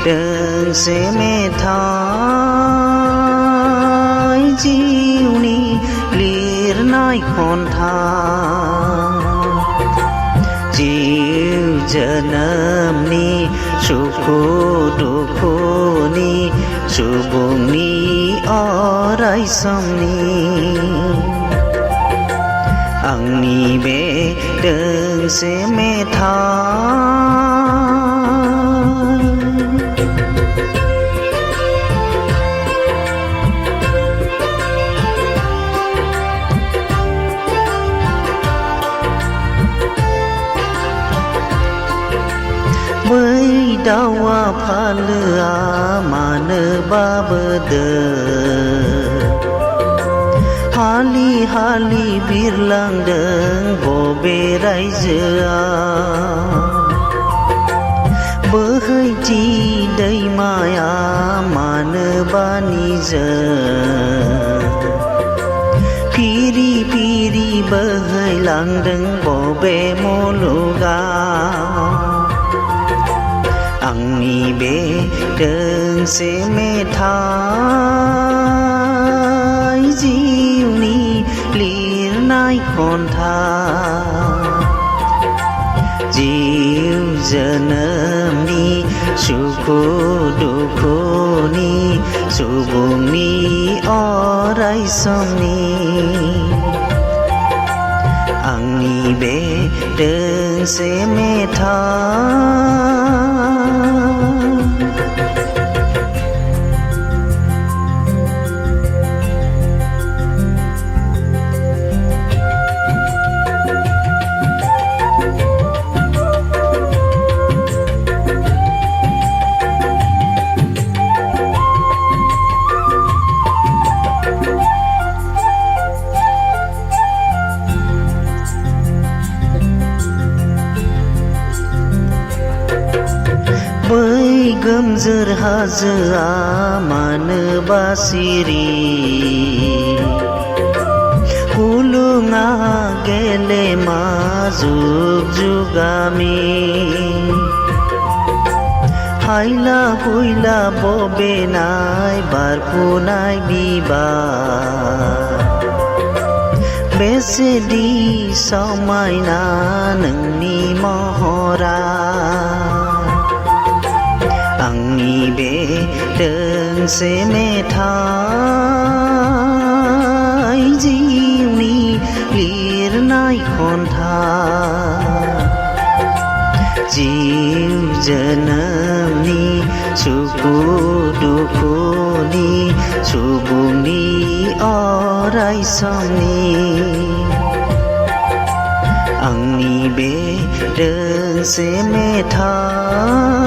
दोंसे मेथाइ जिउनि लिरनाय खन्थाइ जिउ जोनोमनि सुखु दुखुनि सुबुंनि अराय समनि आंनि बे दोंसे मेथाइ बै दाउआ फालोआ मानोबा बोदों हालि हालि बिरलांदों बबे रायजोआ बोहैथि दैमाया मानोबा निजों फिरि फिरि बोहैलांदों बबे मुलुगाव आंनि बे दोंसे मेथाइ जिउनि लिरनाय खन्थाइ जिउ जोनोमनि सुखु दुखुनि सुबुंनि अराय समनि आंनि बे दोंसे मेथाइ बै गोमजोर हाजोआ मानोबा सिरि हुलुङा गेलेमा जुग जुगामि हायला हुयला बबेनाय बारफुनाय बिबार बेसेदि समायना नोंनि महरा आंनि बे दोंसे मेथाइ जिउनि लिरनाय खन्थाइ जिउ जोनोमनि सुखु दुखुनि सुबुंनि अराय समनि आंनि बे दोंसे मेथाइ